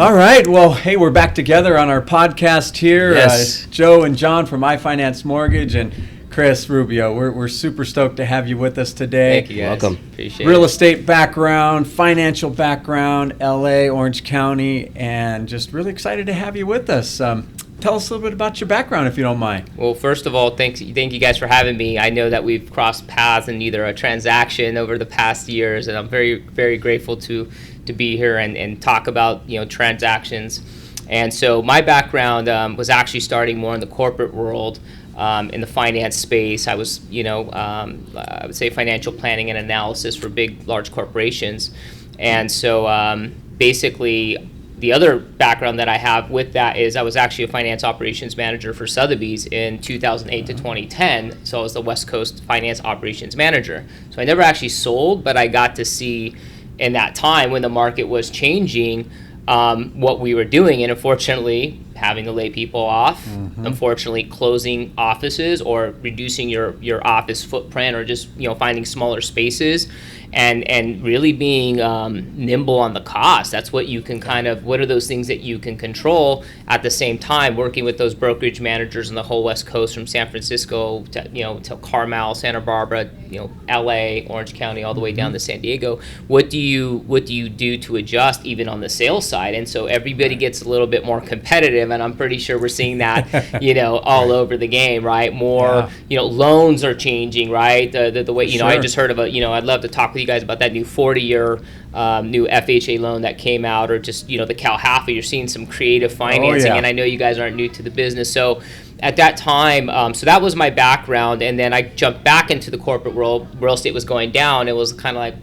All right. Well, hey, we're back together on our podcast here. Yes. Joe and John from iFinance Mortgage and Chris Rubio. We're super stoked to have you with us today. Thank you, guys. Welcome. Appreciate Real it. estate background, financial background, LA, Orange County, and just really excited to have you with us. Tell us a little bit about your background, if you don't mind. Well, first of all, thank you guys for having me. I know that we've crossed paths in either a transaction over the past years, and I'm very, very grateful to be here and talk about transactions. And so my background was actually starting more in the corporate world, in the finance space. I was, I would say financial planning and analysis for big, large corporations. And so basically, the other background that I have with that is I was actually a finance operations manager for Sotheby's in 2008 to 2010. So I was the West Coast finance operations manager. So I never actually sold, but I got to see in that time when the market was changing what we were doing. And unfortunately, having to lay people off, unfortunately closing offices or reducing your office footprint, or just finding smaller spaces, and really being nimble on the cost. That's what you can what are those things that you can control at the same time, working with those brokerage managers on the whole West Coast, from San Francisco to Carmel, Santa Barbara, LA, Orange County, all the way down to San Diego. What do you do to adjust even on the sales side? And so everybody gets a little bit more competitive, and I'm pretty sure we're seeing that all over the game, right? More loans are changing, right? The way Sure. I just heard of I'd love to talk with you guys about that new 40-year new FHA loan that came out, or just the Cal Halfa. You're seeing some creative financing, and I know you guys aren't new to the business. So at that time, so that was my background, and then I jumped back into the corporate world. Real estate was going down. It was kind of like,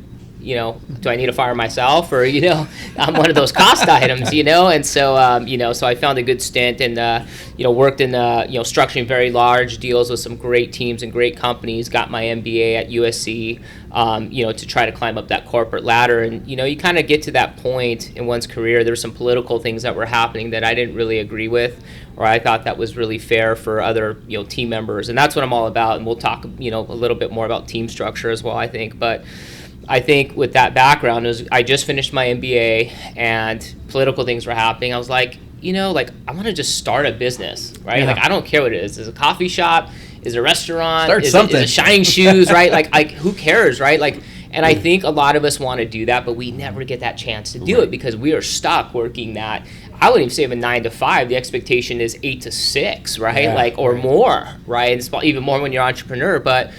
do I need to fire myself, or I'm one of those cost items, and so so I found a good stint, and worked in structuring very large deals with some great teams and great companies. Got my MBA at USC, to try to climb up that corporate ladder. And you kind of get to that point in one's career. There's some political things that were happening that I didn't really agree with, or I thought that was really fair for other team members, and that's what I'm all about. And we'll talk a little bit more about team structure as well, I think. But I think with that background, I just finished my MBA and political things were happening. I was like, I want to just start a business, right? Yeah. Like, I don't care what it is. Is it a coffee shop? Is it a restaurant? Start is something. Is it shining shoes, right? Like who cares, right? Like, and I think a lot of us want to do that, but we never get that chance to do it because we are stuck working that. I wouldn't even say even 9 to 5. The expectation is 8 to 6, right? Yeah, or more, right? It's even more when you're an entrepreneur, but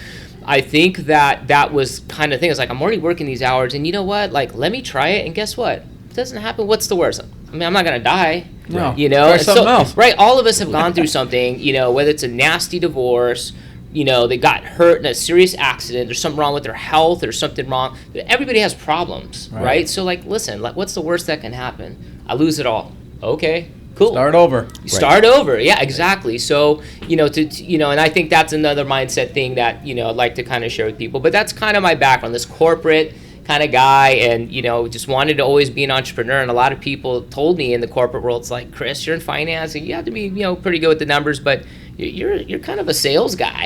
I think that was kind of thing. It's like, I'm already working these hours, and you know what? Like, let me try it, and guess what? If it doesn't happen, what's the worst? I mean, I'm not gonna die. No. Try something else. Right? All of us have gone through something. Whether it's a nasty divorce, they got hurt in a serious accident. There's something wrong with their health. There's something wrong. Everybody has problems, right? So, like, listen. Like, what's the worst that can happen? I lose it all. Okay. Cool. Start over. Start over. Yeah, exactly. So, and I think that's another mindset thing that, I'd like to kind of share with people. But that's kind of my background, this corporate kind of guy, and, just wanted to always be an entrepreneur. And a lot of people told me in the corporate world, it's like, Chris, you're in finance, and you have to be, pretty good with the numbers, but you're kind of a sales guy,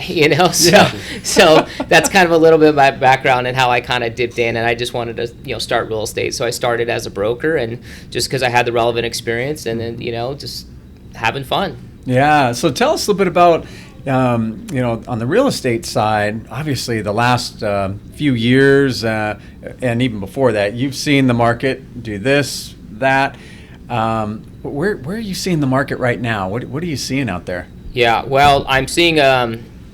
So that's kind of a little bit of my background and how I kind of dipped in, and I just wanted to start real estate. So I started as a broker, and just because I had the relevant experience, and then just having fun. Yeah. So tell us a little bit about on the real estate side. Obviously, the last few years and even before that, you've seen the market do this, that. Where are you seeing the market right now? What are you seeing out there? Yeah, well, I'm seeing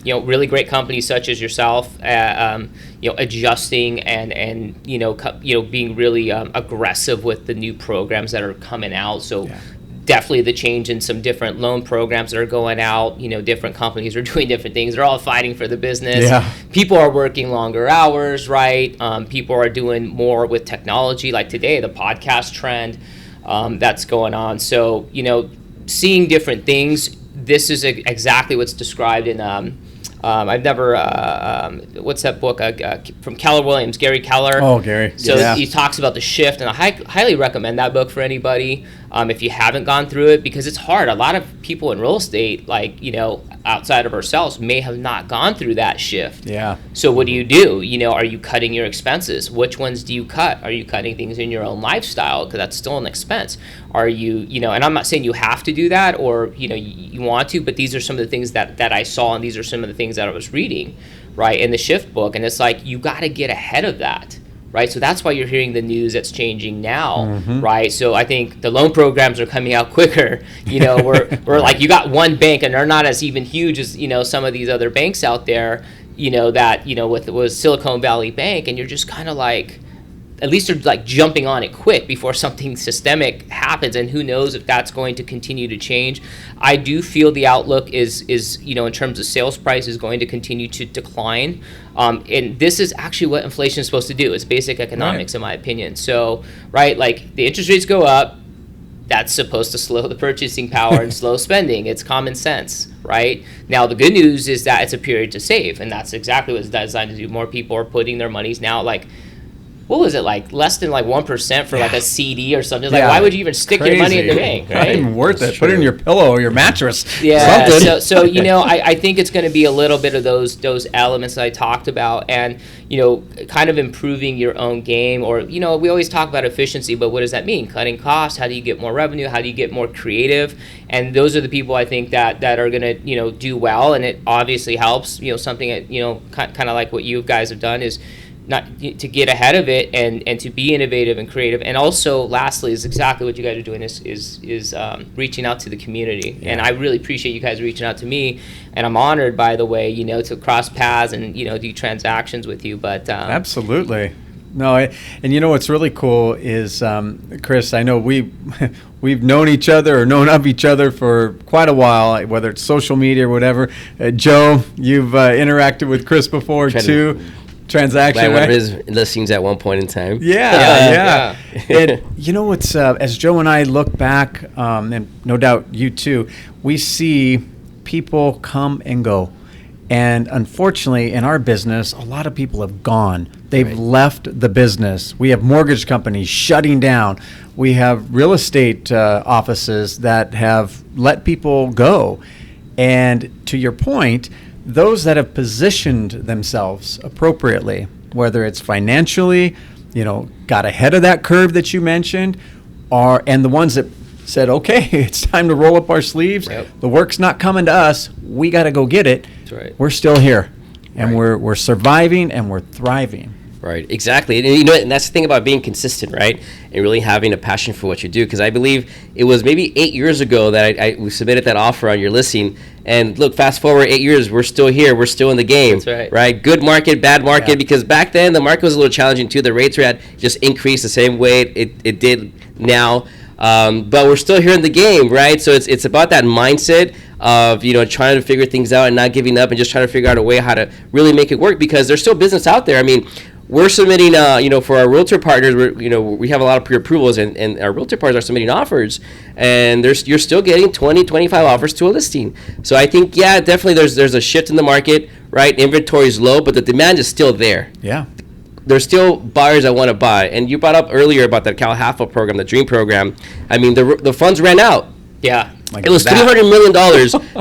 really great companies such as yourself, adjusting and being really aggressive with the new programs that are coming out. So definitely the change in some different loan programs that are going out. Different companies are doing different things. They're all fighting for the business. Yeah. People are working longer hours, right? People are doing more with technology, like today, the podcast trend that's going on. So seeing different things. This is exactly what's described in I've never what's that book from Keller Williams, Gary Keller. Oh, Gary. So he talks about the shift, and I highly recommend that book for anybody. if you haven't gone through it, because it's hard. A lot of people in real estate, like, outside of ourselves, may have not gone through that shift. Yeah. So what do? Are you cutting your expenses? Which ones do you cut? Are you cutting things in your own lifestyle? Because that's still an expense. Are you, and I'm not saying you have to do that, or, you want to, but these are some of the things that I saw, and these are some of the things that I was reading, right, in the shift book. And it's like, you got to get ahead of that. Right, so that's why you're hearing the news that's changing now, right? So I think the loan programs are coming out quicker. We're like, you got one bank, and they're not as even huge as some of these other banks out there. With Silicon Valley Bank, and you're just kind of like, at least they're like jumping on it quick before something systemic happens, and who knows if that's going to continue to change. I do feel the outlook is in terms of sales price is going to continue to decline, and this is actually what inflation is supposed to do. It's basic economics, in my opinion. So, right, like the interest rates go up, that's supposed to slow the purchasing power and slow spending. It's common sense, right? Now, the good news is that it's a period to save, and that's exactly what it's designed to do. More people are putting their monies now, like, what was it, like less than like 1% for like a CD or something? It's like, why would you even stick your money in the bank? Right? Not even worth it. Put it in your pillow or your mattress. Yeah. So I think it's going to be a little bit of those elements that I talked about, and kind of improving your own game. Or we always talk about efficiency, but what does that mean? Cutting costs. How do you get more revenue? How do you get more creative? And those are the people I think that are going to do well, and it obviously helps. Something that kind of like what you guys have done is not to get ahead of it and to be innovative and creative. And also, lastly, is exactly what you guys are doing is reaching out to the community. Yeah. And I really appreciate you guys reaching out to me, and I'm honored, by the way, to cross paths and do transactions with you. But absolutely. No, and what's really cool is, Chris, I know we've known each other or known of each other for quite a while, whether it's social media or whatever. Joe, you've interacted with Chris before too. Transaction one of his listings at one point in time. Yeah. And what's as Joe and I look back, and no doubt you too, we see people come and go. And unfortunately, in our business, a lot of people have gone. They've left the business. We have mortgage companies shutting down. We have real estate offices that have let people go. And to your point, those that have positioned themselves appropriately, whether it's financially, got ahead of that curve that you mentioned, and the ones that said, okay, it's time to roll up our sleeves. Yep. The work's not coming to us. We got to go get it. That's right. We're still here, and we're surviving, and we're thriving. Right, exactly. And and that's the thing about being consistent, right? And really having a passion for what you do. Because I believe it was maybe 8 years ago that we submitted that offer on your listing. And look, fast forward 8 years, we're still here. We're still in the game. That's right. Good market, bad market. Because back then, the market was a little challenging too. The rates had just increased the same way it did now. But we're still here in the game, right? So it's about that mindset of trying to figure things out and not giving up, and just trying to figure out a way how to really make it work, because there's still business out there. I mean, we're submitting, for our realtor partners, we have a lot of pre-approvals, and our realtor partners are submitting offers, and you're still getting 20, 25 offers to a listing. So I think, definitely there's a shift in the market, right? Inventory is low, but the demand is still there. Yeah. There's still buyers that want to buy. And you brought up earlier about the Cal Halfa program, the DREAM program. I mean, the funds ran out. Yeah. It was $300 million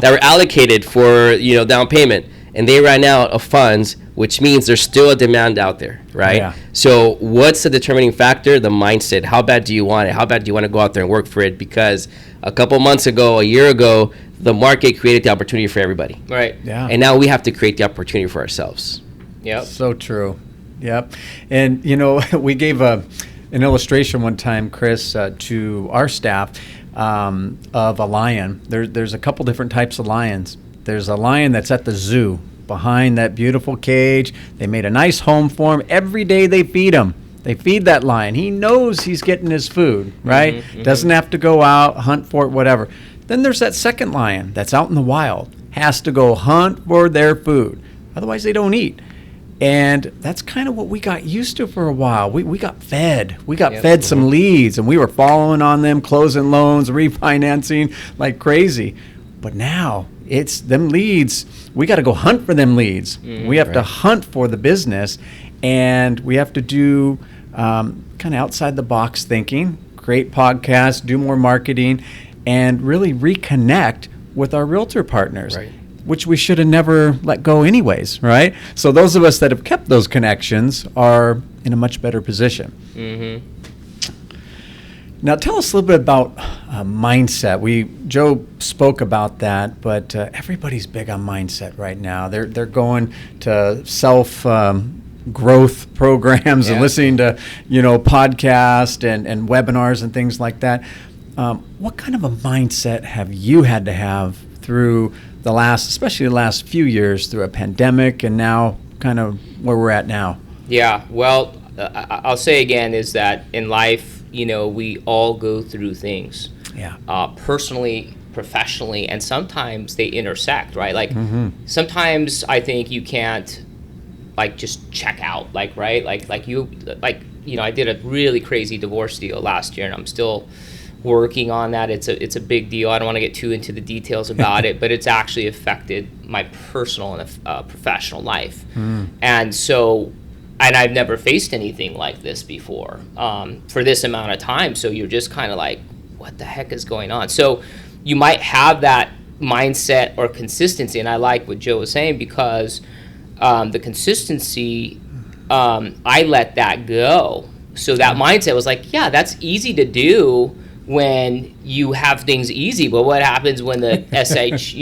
that were allocated for, down payment. And they ran out of funds, which means there's still a demand out there, right? Yeah. So what's the determining factor? The mindset. How bad do you want it? How bad do you want to go out there and work for it? Because a couple months ago, a year ago, the market created the opportunity for everybody. Right. Yeah. And now we have to create the opportunity for ourselves. Yep. So true. Yep. And, we gave an illustration one time, Chris, to our staff of a lion. There's a couple different types of lions. There's a lion that's at the zoo behind that beautiful cage. They made a nice home for him. Every day they feed him. They feed that lion. He knows he's getting his food, right? Mm-hmm. Doesn't have to go out, hunt for it, whatever. Then there's that second lion that's out in the wild. Has to go hunt for their food. Otherwise they don't eat. And that's kind of what we got used to for a while. We got fed. We got fed some leads, and we were following on them, closing loans, refinancing like crazy. But now it's them leads. We got to go hunt for them leads. We have to hunt for the business, and we have to do kind of outside the box thinking, create podcasts, do more marketing, and really reconnect with our realtor partners, Right. which we should have never let go anyways, right? So those of us that have kept those connections are in a much better position. Mm-hmm. Now, tell us a little bit about mindset. Joe spoke about that, but everybody's big on mindset right now. They're going to self growth programs and Yeah. listening to podcasts and webinars and things like that. What kind of a mindset have you had to have through especially the last few years, through a pandemic and now kind of where we're at now? Yeah, well, I'll say again is that in life, we all go through things. Yeah. Personally, professionally, and sometimes they intersect, right? Like sometimes I think you can't just check out, right? I did a really crazy divorce deal last year, and I'm still working on that. It's a big deal. I don't want to get too into the details about it, but it's actually affected my personal and professional life. And so, and I've never faced anything like this before for this amount of time. So you're just kind of like, what the heck is going on? So you might have that mindset or consistency, and I like what Joe was saying because the consistency, I let that go. So that mindset was like, yeah, that's easy to do when you have things easy, but what happens when the SH,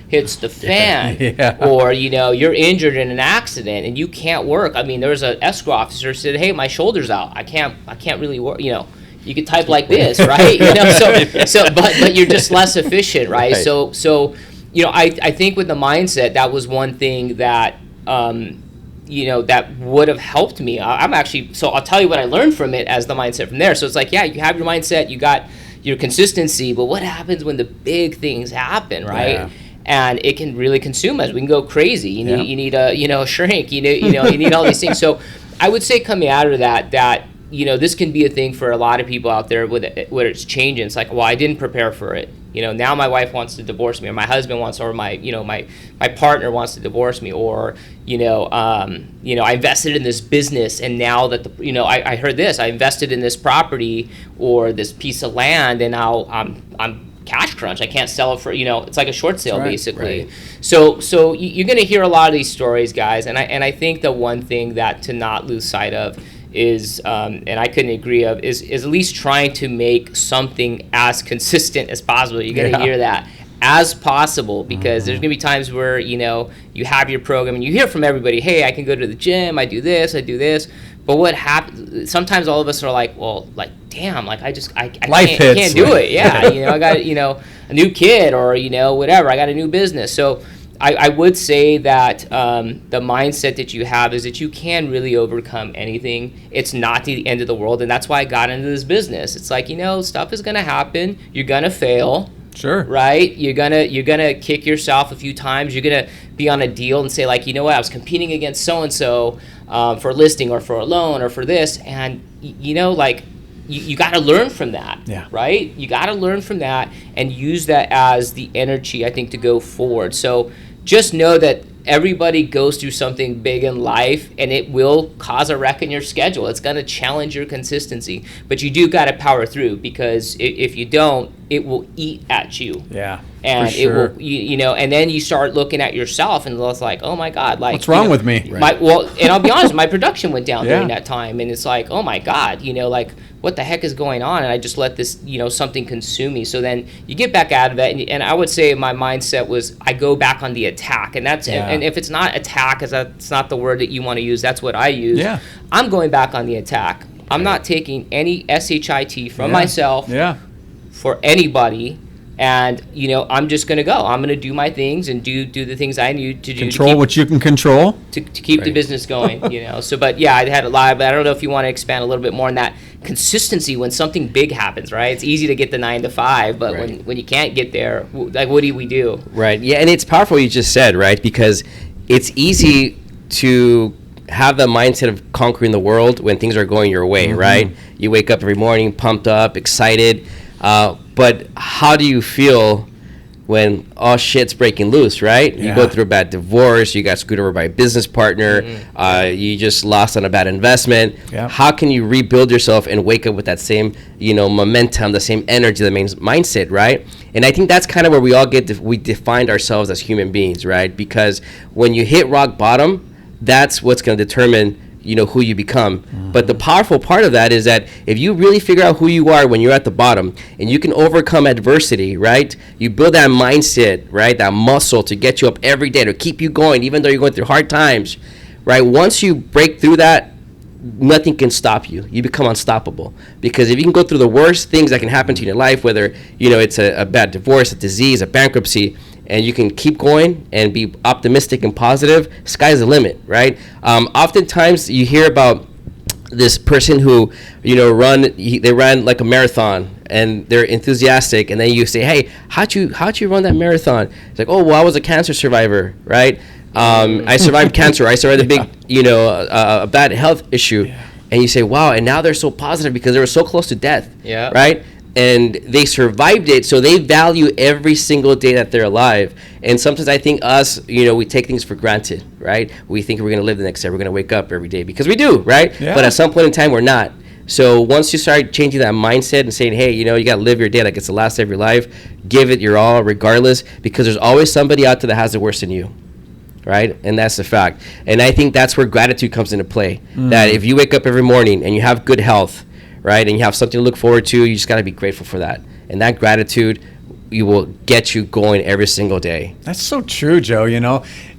hits the fan, Yeah. or you're injured in an accident and you can't work? I mean, there was an escrow officer who said, "Hey, my shoulder's out. I can't really work." You could type like this, right? But you're just less efficient, right? Right. So I think with the mindset, that was one thing that that would have helped me. So I'll tell you what I learned from it as the mindset from there. So it's like, yeah, you have your mindset, you got your consistency, but what happens when the big things happen, right? Yeah. And it can really consume us. We can go crazy. You need a shrink. You need all these things. So I would say coming out of that this can be a thing for a lot of people out there where it's changing. It's like, well, I didn't prepare for it. Now my wife wants to divorce me, or my husband wants, or my partner wants to divorce me, or I invested in this business, and now that I heard this, I invested in this property or this piece of land, and now I'm cash crunch. I can't sell it for it's like a short sale, Right. basically. Right. So you're going to hear a lot of these stories, guys, and I think the one thing that to not lose sight of is, and I couldn't agree of, is at least trying to make something as consistent as possible. You're going to hear that as possible, because there's going to be times where, you have your program and you hear from everybody, hey, I can go to the gym, I do this. But what happens, sometimes all of us are like, well, damn, I Life can't do it. Yeah. I got, a new kid, or, whatever. I got a new business. So I would say that the mindset that you have is that you can really overcome anything. It's not the end of the world, and that's why I got into this business. It's like, stuff is going to happen. You're going to fail. Sure. Right? You're gonna kick yourself a few times. You're gonna be on a deal and say, what, I was competing against so and so for a listing or for a loan or for this, and you got to learn from that. Yeah. Right? You got to learn from that and use that as the energy, I think, to go forward. So just know that everybody goes through something big in life, and it will cause a wreck in your schedule. It's going to challenge your consistency, but you do got to power through, because if you don't, it will eat at you. Yeah. And for sure. it will, and then you start looking at yourself, and it's like, oh my God, What's wrong with me? Right. And I'll be honest, my production went down Yeah. during that time, and it's like, oh my God, what the heck is going on? And I just let this, something consume me. So then you get back out of it, and I would say my mindset was, I go back on the attack, and that's, and if it's not attack, because that's not the word that you want to use, that's what I use. Yeah. I'm going back on the attack. I'm not taking any SHIT from myself for anybody. And, I'm just going to go. I'm going to do my things and do the things I need to do. Control what you can control. To keep the business going, So, but yeah, I had a lot, but I don't know if you want to expand a little bit more on that consistency when something big happens, right? It's easy to get the 9 to 5, but when you can't get there, what do we do? Right. Yeah, and it's powerful what you just said, right? Because it's easy to have the mindset of conquering the world when things are going your way, right? You wake up every morning pumped up, excited. But how do you feel when all shit's breaking loose, right? You go Yeah. through a bad divorce, you got screwed over by a business partner, you just lost on a bad investment. Yeah. How can you rebuild yourself and wake up with that same, momentum, the same energy, the same mindset, right? And I think that's kind of where we all we defined ourselves as human beings, right? Because when you hit rock bottom, that's what's going to determine who you become. But the powerful part of that is that if you really figure out who you are when you're at the bottom and you can overcome adversity, right? You build that mindset, right? That muscle to get you up every day, to keep you going even though you're going through hard times, right? Once you break through that, nothing can stop you. You become unstoppable. Because if you can go through the worst things that can happen to you in your life, whether it's a bad divorce, a disease, a bankruptcy, and you can keep going and be optimistic and positive, sky's the limit, right? Oftentimes you hear about this person who, they ran like a marathon and they're enthusiastic, and then you say, hey, how'd you run that marathon? It's like, oh, well, I was a cancer survivor, right? I survived cancer. I survived a big, a bad health issue. Yeah. And you say, wow, and now they're so positive because they were so close to death, right? And they survived it, so they value every single day that they're alive. And sometimes I think us, we take things for granted, right? We think we're going to live the next day, we're going to wake up every day, because we do, right? Yeah. But at some point in time, we're not. So once you start changing that mindset and saying, hey, you got to live your day like it's the last day of your life, give it your all regardless, because there's always somebody out there that has it worse than you. Right? And that's the fact. And I think that's where gratitude comes into play. That if you wake up every morning and you have good health, right, and you have something to look forward to, you just got to be grateful for that. And that gratitude, you will get you going every single day. That's so true, Joe,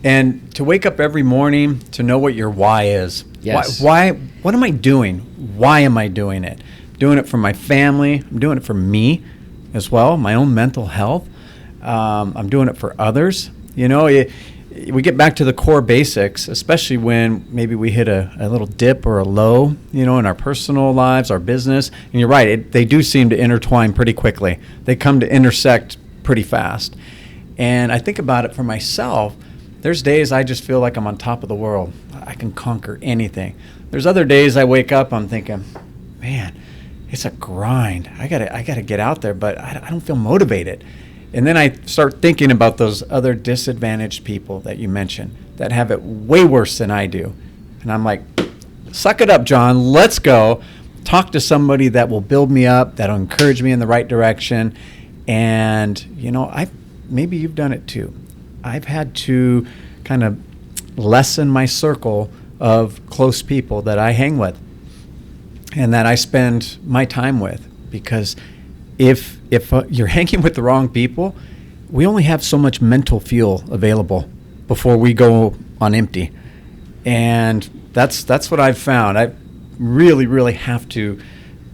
And to wake up every morning, to know what your why is. Yes. Why? What am I doing? Why am I doing it? I'm doing it for my family. I'm doing it for me as well, my own mental health. I'm doing it for others. We get back to the core basics, especially when maybe we hit a little dip or a low, in our personal lives, our business. And you're right, they do seem to intertwine pretty quickly. They come to intersect pretty fast. And I think about it for myself. There's days I just feel like I'm on top of the world. I can conquer anything. There's other days I wake up, I'm thinking, man, it's a grind. I gotta get out there, but I don't feel motivated. And then I start thinking about those other disadvantaged people that you mentioned that have it way worse than I do. And I'm like, suck it up, John. Let's go. Talk to somebody that will build me up, that'll encourage me in the right direction. And, maybe you've done it too. I've had to kind of lessen my circle of close people that I hang with and that I spend my time with, because if you're hanging with the wrong people, we only have so much mental fuel available before we go on empty. And that's what I've found. I really, really have to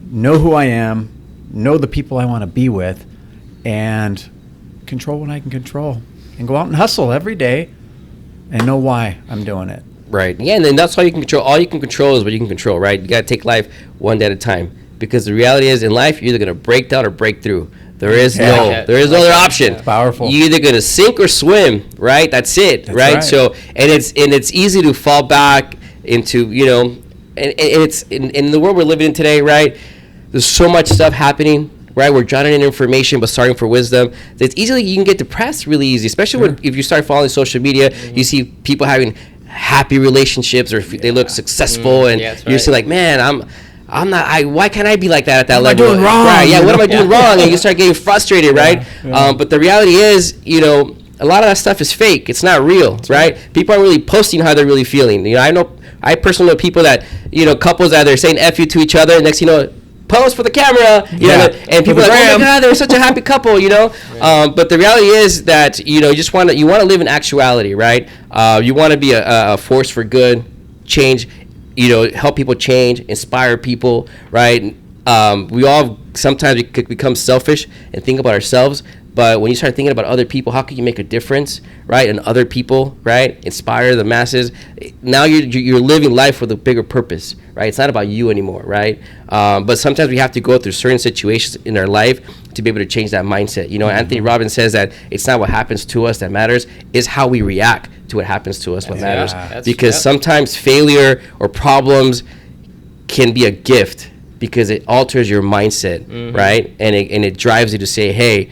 know who I am, know the people I want to be with, and control what I can control. And go out and hustle every day and know why I'm doing it. Right. Yeah, and then that's all you can control. All you can control is what you can control, right? You got to take life one day at a time. Because the reality is, in life, you're either going to break down or break through. There is no other option. Powerful. You're either going to sink or swim, right? That's it, right? So, and it's easy to fall back into, and it's in the world we're living in today, right? There's so much stuff happening, right? We're drowning in information, but starting for wisdom. It's easily, you can get depressed really easy, especially if you start following social media. You see people having happy relationships, or they look successful, and you're just like, man, I'm not. Why can't I be like that at that level? What am I doing wrong? Right? Yeah. What am I doing wrong? And you start getting frustrated, right? But the reality is, a lot of that stuff is fake. It's not real, right? People aren't really posting how they're really feeling. I personally know people that, couples that are saying "f you" to each other. Next, pose for the camera, and people are like, oh my God, they're such a happy couple, But the reality is that you want to live in actuality, right? You want to be a force for good, change. Help people change, inspire people, right? We all sometimes we could become selfish and think about ourselves, but when you start thinking about other people, how can you make a difference, right? And other people, right? Inspire the masses. Now you're living life with a bigger purpose, right? It's not about you anymore, right? But sometimes we have to go through certain situations in our life to be able to change that mindset. Anthony Robbins says that it's not what happens to us that matters, it's how we react to what happens to us what matters. Because sometimes failure or problems can be a gift because it alters your mindset, right? And it drives you to say, hey,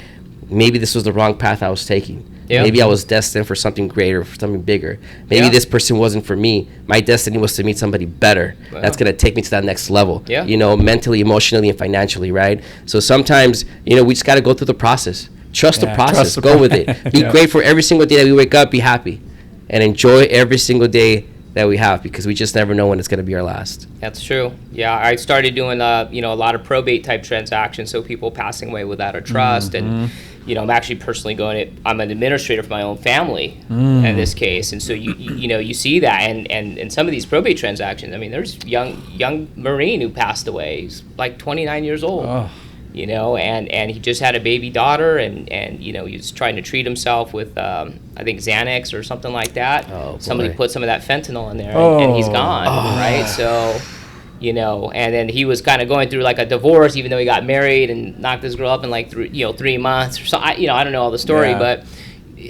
maybe this was the wrong path I was taking. Yeah. Maybe I was destined for something greater, for something bigger. Maybe this person wasn't for me. My destiny was to meet somebody better. Wow. That's going to take me to that next level, Yeah. mentally, emotionally, and financially, right? So sometimes, we just got to go through the process. Trust the process. Go with it. Be grateful every single day that we wake up. Be happy. And enjoy every single day that we have, because we just never know when it's going to be our last. That's true. Yeah, I started doing a lot of probate type transactions, so people passing away without a trust, and I'm actually personally I'm an administrator for my own family in this case, and so you see that, and some of these probate transactions. I mean, there's young Marine who passed away. He's like 29 years old. Oh. And he just had a baby daughter, and he was trying to treat himself with I think Xanax or something like that. Oh, boy. Somebody put some of that fentanyl in there, and he's gone, right? So, and then he was kind of going through like a divorce, even though he got married and knocked this girl up in like 3 months or so. I don't know all the story, but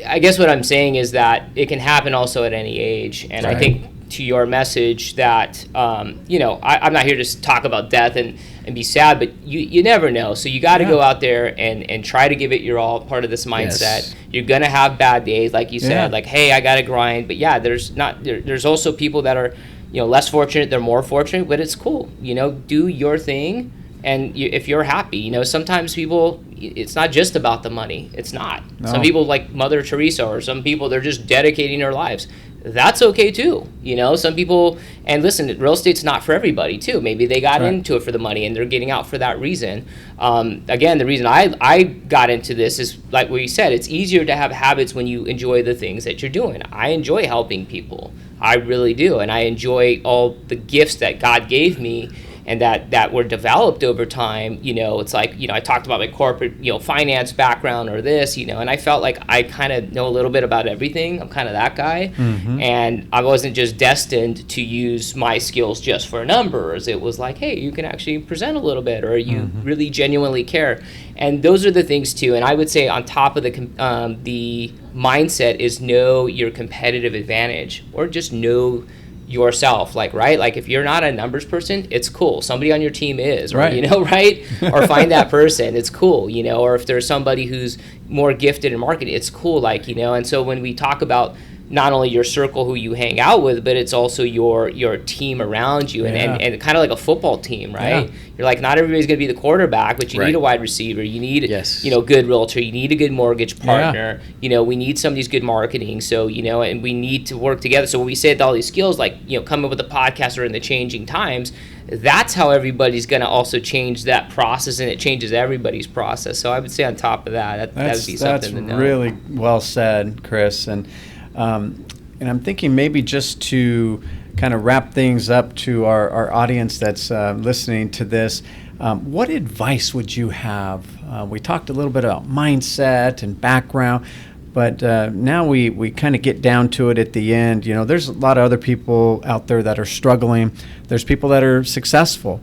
I guess what I'm saying is that it can happen also at any age, and I think to your message that I'm not here to talk about death and be sad, but you never know. So you got to go out there and try to give it your all. Part of this mindset. Yes. You're gonna have bad days, like you said. Like, hey, I got to grind. But yeah, there's also people that are less fortunate. They're more fortunate, but it's cool. Do your thing, and if you're happy. Sometimes people, it's not just about the money. It's not. No. Some people like Mother Teresa, or some people, they're just dedicating their lives. That's okay too. Some people, and listen, real estate's not for everybody too. Maybe they got into it for the money and they're getting out for that reason. Again, the reason I got into this is like what you said, it's easier to have habits when you enjoy the things that you're doing. I enjoy helping people. I really do. And I enjoy all the gifts that God gave me and that were developed over time. It's like, I talked about my corporate, finance background or this, and I felt like I kind of know a little bit about everything. I'm kind of that guy. And I wasn't just destined to use my skills just for numbers. It was like, hey, you can actually present a little bit, or you really genuinely care. And those are the things too. And I would say on top of the mindset is know your competitive advantage, or just know yourself, like if you're not a numbers person, it's cool. Somebody on your team is, or, right? Or find that person, it's cool, or if there's somebody who's more gifted in marketing, it's cool, and so when we talk about not only your circle who you hang out with, but it's also your team around you, and kind of like a football team, right? You're like, not everybody's going to be the quarterback, but you need a wide receiver, you need good realtor, you need a good mortgage partner, we need somebody's good marketing, so and we need to work together. So when we say all these skills, like coming up with a podcast or in the changing times, that's how everybody's going to also change that process, and it changes everybody's process. So I would say on top of that would be something to know. That's really well said, Chris. And I'm thinking maybe just to kind of wrap things up to our audience that's listening to this, what advice would you have? We talked a little bit about mindset and background, but now we kind of get down to it at the end. There's a lot of other people out there that are struggling. There's people that are successful.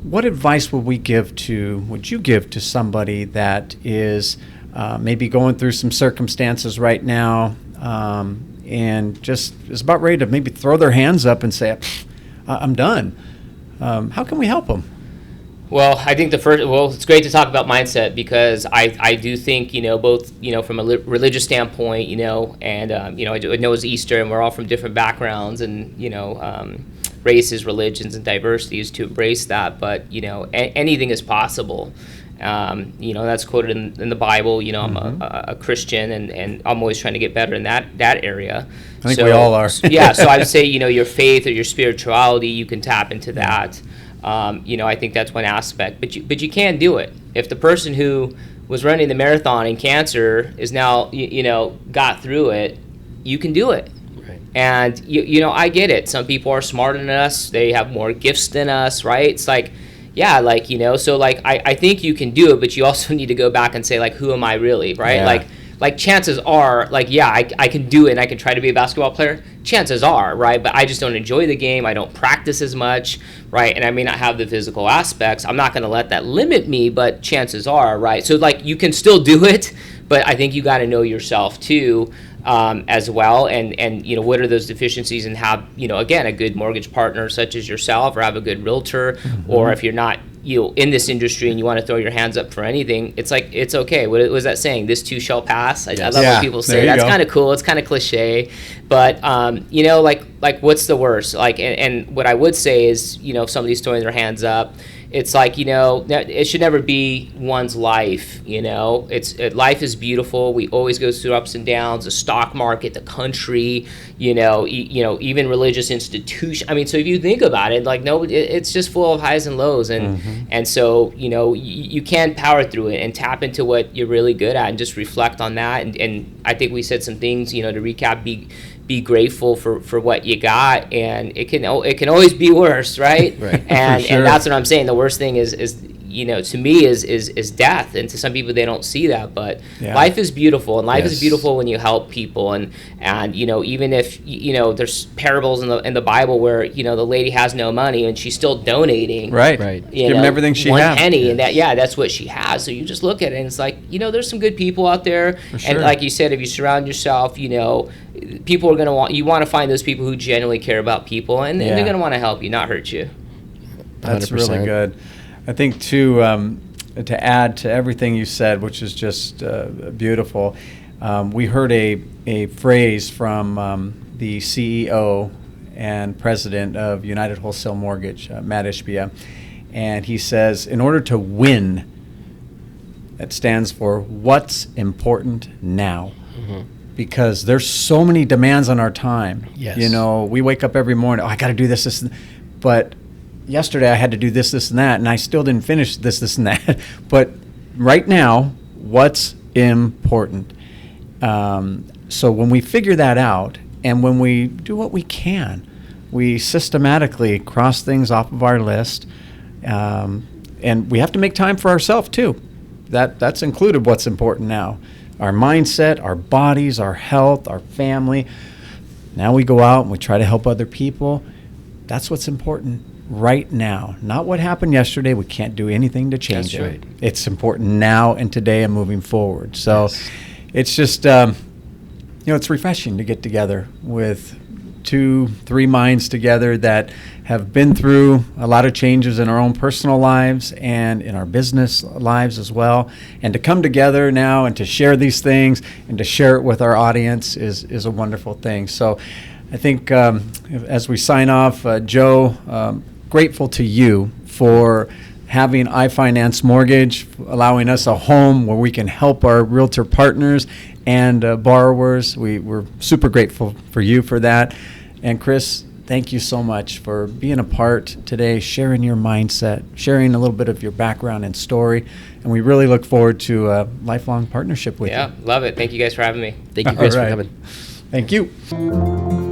What advice would you give to somebody that is maybe going through some circumstances right now, and just is about ready to maybe throw their hands up and say, I'm done? How can we help them? Well, I think it's great to talk about mindset, because I do think, both, from a religious standpoint, and, I know it's Easter and we're all from different backgrounds and, races, religions, and diversities, to embrace that. But, anything is possible. That's quoted in the Bible. I'm a Christian, and I'm always trying to get better in that area. I think we all are. So I would say, your faith or your spirituality, you can tap into that. I think that's one aspect, but you can do it. If the person who was running the marathon in cancer is now, got through it, you can do it. Right. And I get it. Some people are smarter than us. They have more gifts than us, right? It's like, so I think you can do it, but you also need to go back and say, who am I really, right? Yeah. Like chances are, I can do it and I can try to be a basketball player. Chances are, right? But I just don't enjoy the game. I don't practice as much, right? And I may not have the physical aspects. I'm not going to let that limit me, but chances are, right? So you can still do it, but I think you got to know yourself too, as well, and what are those deficiencies, and have again a good mortgage partner such as yourself, or have a good realtor, or if you're not in this industry and you want to throw your hands up for anything, it's like, it's okay. What was that saying? This too shall pass. I love when people say that's kind of cool. It's kind of cliche, but like what's the worst? Like, and what I would say is, if somebody's throwing their hands up, it's like, it should never be one's life. Life is beautiful. We always go through ups and downs. The stock market, the country, even religious institutions. I mean, so if you think about it, like it's just full of highs and lows, and so you can power through it and tap into what you're really good at and just reflect on that. And I think we said some things, to recap. Be grateful for what you got, and it can always be worse, right? Right. And sure. and that's what I'm saying. The worst thing is to me is death, and to some people they don't see that, but life is beautiful, and life is beautiful when you help people, and even if there's parables in the Bible where the lady has no money and she's still donating, Right. Give them everything she has. 1 penny, and that's what she has. So you just look at it and it's like, there's some good people out there, sure. and like you said, if you surround yourself, people are going to want to find those people who genuinely care about people, and they're going to want to help you, not hurt you. That's 100%. really good. I think to add to everything you said, which is just beautiful, we heard a phrase from the CEO and president of United Wholesale Mortgage, Matt Ishbia, and he says, in order to win, it stands for what's important now. Because there's so many demands on our time. Yes. We wake up every morning, I got to do this, but yesterday I had to do this, and that, and I still didn't finish this, and that. But right now, what's important? So when we figure that out, and when we do what we can, we systematically cross things off of our list, and we have to make time for ourselves too. That's included what's important now. Our mindset, our bodies, our health, our family. Now we go out and we try to help other people. That's what's important right now. Not what happened yesterday. We can't do anything to change it. Right. It's important now and today and moving forward. So it's just, it's refreshing to get together with 2-3 minds together that have been through a lot of changes in our own personal lives and in our business lives as well. And to come together now and to share these things and to share it with our audience is a wonderful thing. So I think as we sign off, Joe, grateful to you for having iFinance Mortgage, allowing us a home where we can help our realtor partners and borrowers. We're super grateful for you for that. And Chris, thank you so much for being a part today, sharing your mindset, sharing a little bit of your background and story. And we really look forward to a lifelong partnership with you. Yeah, love it. Thank you guys for having me. Thank you, Chris, All for right. coming. Thank you.